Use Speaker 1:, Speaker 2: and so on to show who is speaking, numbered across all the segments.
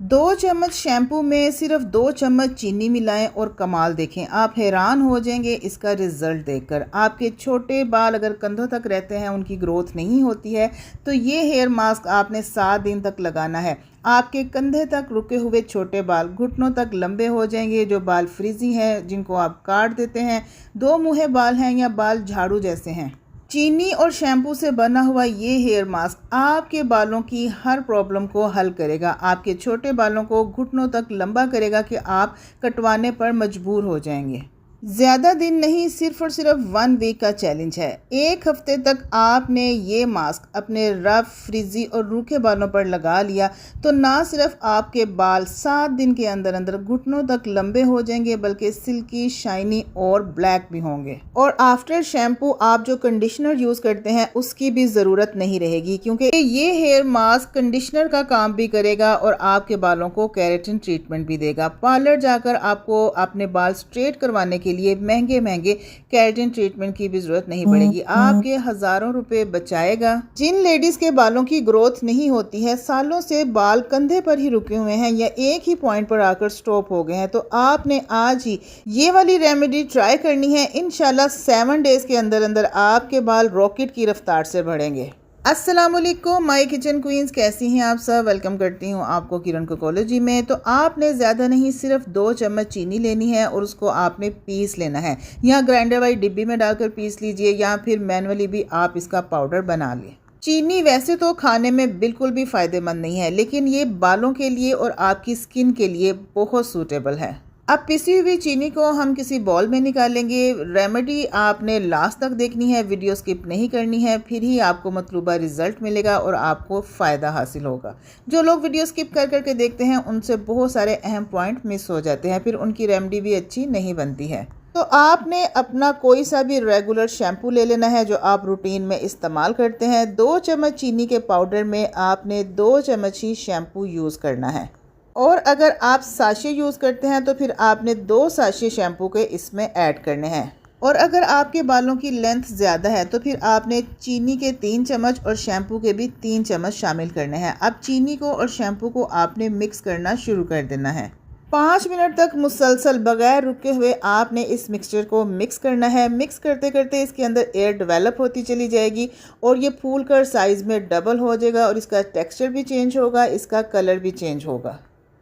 Speaker 1: 2 चम्मच शैम्पू में सिर्फ 2 चम्मच चीनी मिलाएं और कमाल देखें। आप हैरान हो जाएंगे इसका रिज़ल्ट देखकर। आपके छोटे बाल अगर कंधों तक रहते हैं, उनकी ग्रोथ नहीं होती है, तो ये हेयर मास्क आपने 7 दिन तक लगाना है। आपके कंधे तक रुके हुए छोटे बाल घुटनों तक लंबे हो जाएंगे। जो बाल फ्रिजी हैं, जिनको आप काट देते हैं, 2 मुँहे बाल हैं या बाल झाड़ू जैसे हैं, चीनी और शैम्पू से बना हुआ ये हेयर मास्क आपके बालों की हर प्रॉब्लम को हल करेगा। आपके छोटे बालों को घुटनों तक लंबा करेगा कि आप कटवाने पर मजबूर हो जाएंगे। ज़्यादा दिन नहीं, सिर्फ और सिर्फ 1 वीक का चैलेंज है। 1 हफ्ते तक आपने ये मास्क अपने रफ, फ्रिजी और रूखे बालों पर लगा लिया तो ना सिर्फ आपके बाल 7 दिन के अंदर अंदर घुटनों तक लंबे हो जाएंगे, बल्कि सिल्की, शाइनी और ब्लैक भी होंगे। और आफ्टर शैम्पू आप जो कंडीशनर यूज़ करते हैं उसकी भी ज़रूरत नहीं रहेगी, क्योंकि ये हेयर मास्क कंडीशनर का काम भी करेगा और आपके बालों को केराटिन ट्रीटमेंट भी देगा। पार्लर जाकर आपको अपने बाल स्ट्रेट करवाने के लिए महंगे केराटिन ट्रीटमेंट की भी जरूरत नहीं पड़ेगी। आपके हजारों रुपए बचाएगा। जिन लेडीज के बालों की ग्रोथ नहीं होती है, सालों से बाल कंधे पर ही रुके हुए हैं या एक ही पॉइंट पर आकर स्टॉप हो गए हैं, तो आपने आज ही ये वाली रेमेडी ट्राई करनी है। इंशाल्लाह 7 डेज के अंदर अंदर आपके बाल रॉकेट की रफ्तार से बढ़ेंगे। अस्सलामुअलैकुम माय किचन क्वींस, कैसी हैं आप सब। वेलकम करती हूँ आपको किरण कुकोलॉजी में। तो आपने ज़्यादा नहीं, सिर्फ 2 चम्मच चीनी लेनी है और उसको आपने पीस लेना है। यहाँ ग्राइंडर वाली डिब्बी में डालकर पीस लीजिए या फिर मैनुअली भी आप इसका पाउडर बना लें। चीनी वैसे तो खाने में बिल्कुल भी फ़ायदेमंद नहीं है, लेकिन ये बालों के लिए और आपकी स्किन के लिए बहुत सूटेबल है। अब पिसी हुई चीनी को हम किसी बॉल में निकालेंगे। रेमेडी आपने लास्ट तक देखनी है, वीडियो स्किप नहीं करनी है, फिर ही आपको मतलूबा रिजल्ट मिलेगा और आपको फ़ायदा हासिल होगा। जो लोग वीडियो स्किप कर करके देखते हैं उनसे बहुत सारे अहम पॉइंट मिस हो जाते हैं, फिर उनकी रेमेडी भी अच्छी नहीं बनती है। तो आपने अपना कोई सा भी रेगुलर शैम्पू ले लेना है जो आप रूटीन में इस्तेमाल करते हैं। 2 चम्मच चीनी के पाउडर में आपने 2 चम्मच ही शैम्पू यूज़ करना है। और अगर आप साशे यूज़ करते हैं तो फिर आपने 2 साशे शैम्पू के इसमें ऐड करने हैं। और अगर आपके बालों की लेंथ ज़्यादा है तो फिर आपने चीनी के 3 चम्मच और शैम्पू के भी 3 चम्मच शामिल करने हैं। अब चीनी को और शैम्पू को आपने मिक्स करना शुरू कर देना है। 5 मिनट तक मुसलसल बगैर रुके हुए आपने इस मिक्सचर को मिक्स करना है। मिक्स करते करते इसके अंदर एयर डेवलप होती चली जाएगी और ये फूल कर साइज़ में डबल हो जाएगा और इसका टेक्सचर भी चेंज होगा, इसका कलर भी चेंज होगा।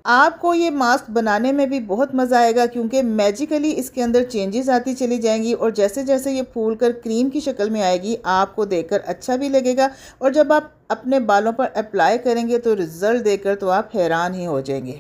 Speaker 1: आपको ये मास्क बनाने में भी बहुत मज़ा आएगा, क्योंकि मैजिकली इसके अंदर चेंजेस आती चली जाएंगी और जैसे जैसे ये फूल कर क्रीम की शक्ल में आएगी आपको देखकर अच्छा भी लगेगा। और जब आप अपने बालों पर अप्लाई करेंगे तो रिज़ल्ट देखकर तो आप हैरान ही हो जाएंगे।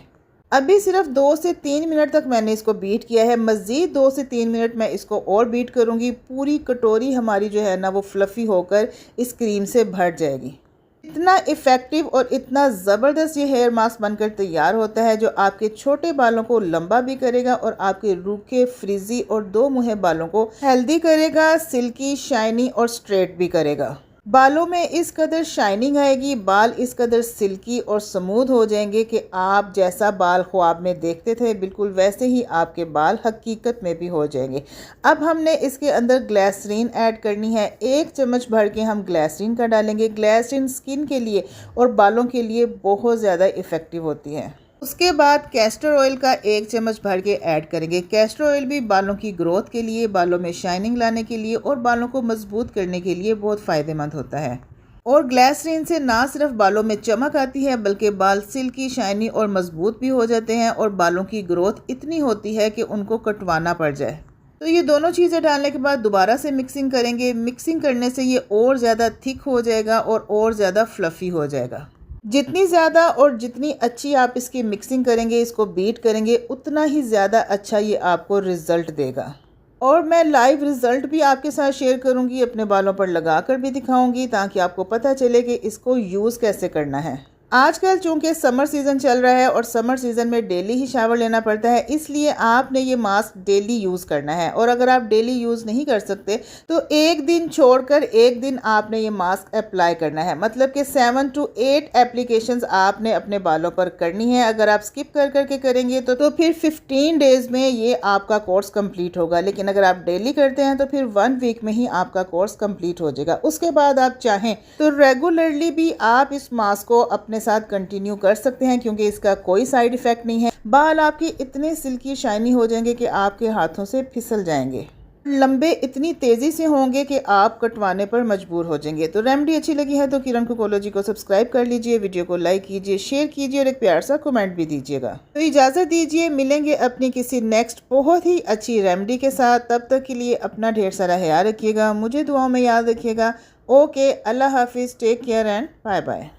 Speaker 1: अभी सिर्फ 2 से 3 मिनट तक मैंने इसको बीट किया है। मज़ीद 2 से 3 मिनट मैं इसको और बीट करूँगी। पूरी कटोरी हमारी जो है ना वो फ्लफ़ी होकर इस क्रीम से भर जाएगी। इतना इफ़ेक्टिव और इतना ज़बरदस्त ये हेयर मास्क बनकर तैयार होता है, जो आपके छोटे बालों को लंबा भी करेगा और आपके रूखे, फ्रिजी और 2 मुँहे बालों को हेल्दी करेगा, सिल्की, शाइनी और स्ट्रेट भी करेगा। बालों में इस कदर शाइनिंग आएगी, बाल इस कदर सिल्की और स्मूथ हो जाएंगे कि आप जैसा बाल ख्वाब में देखते थे बिल्कुल वैसे ही आपके बाल हकीकत में भी हो जाएंगे। अब हमने इसके अंदर ग्लिसरीन ऐड करनी है। 1 चम्मच भर के हम ग्लिसरीन का डालेंगे। ग्लिसरीन स्किन के लिए और बालों के लिए बहुत ज़्यादा इफ़ेक्टिव होती है। उसके बाद कैस्टर ऑयल का 1 चम्मच भर के ऐड करेंगे। कैस्टर ऑयल भी बालों की ग्रोथ के लिए, बालों में शाइनिंग लाने के लिए और बालों को मजबूत करने के लिए बहुत फ़ायदेमंद होता है। और ग्लिसरीन से ना सिर्फ बालों में चमक आती है, बल्कि बाल सिल्की, शाइनी और मजबूत भी हो जाते हैं और बालों की ग्रोथ इतनी होती है कि उनको कटवाना पड़ जाए। तो ये दोनों चीज़ें डालने के बाद दोबारा से मिक्सिंग करेंगे। मिक्सिंग करने से ये और ज़्यादा थिक हो जाएगा और ज़्यादा फ्लफ़ी हो जाएगा। जितनी ज़्यादा और जितनी अच्छी आप इसकी मिक्सिंग करेंगे, इसको बीट करेंगे, उतना ही ज़्यादा अच्छा ये आपको रिज़ल्ट देगा। और मैं लाइव रिज़ल्ट भी आपके साथ शेयर करूंगी, अपने बालों पर लगाकर भी दिखाऊंगी, ताकि आपको पता चले कि इसको यूज़ कैसे करना है। आजकल चूँकि समर सीज़न चल रहा है और समर सीज़न में डेली ही शावर लेना पड़ता है, इसलिए आपने ये मास्क डेली यूज़ करना है। और अगर आप डेली यूज़ नहीं कर सकते तो 1 दिन छोड़कर 1 दिन आपने ये मास्क अप्लाई करना है। मतलब कि 7 to 8 एप्लीकेशंस आपने अपने बालों पर करनी है। अगर आप स्किप कर करके करेंगे तो फिर 15 डेज़ में ये आपका कोर्स कंप्लीट होगा, लेकिन अगर आप डेली करते हैं तो फिर 1 वीक में ही आपका कोर्स कंप्लीट हो जाएगा। उसके बाद आप चाहें तो रेगुलरली भी आप इस मास्क को अपने साथ कंटिन्यू कर सकते हैं क्योंकि इसका कोई साइड इफ़ेक्ट नहीं है। बाल आपके इतने सिल्की शाइनी हो जाएंगे कि आपके हाथों से फिसल जाएंगे, लंबे इतनी तेज़ी से होंगे कि आप कटवाने पर मजबूर हो जाएंगे। तो रेमेडी अच्छी लगी है तो किरण कुकोलॉजी को सब्सक्राइब कर लीजिए, वीडियो को लाइक कीजिए, शेयर कीजिए और एक प्यार सा कमेंट भी दीजिएगा। तो इजाज़त दीजिए, मिलेंगे अपनी किसी नेक्स्ट बहुत ही अच्छी रेमेडी के साथ। तब तक के लिए अपना ढेर सारा ख्याल रखिएगा, मुझे दुआओं में याद रखिएगा। ओके, अल्लाह हाफिज़, take care and bye bye.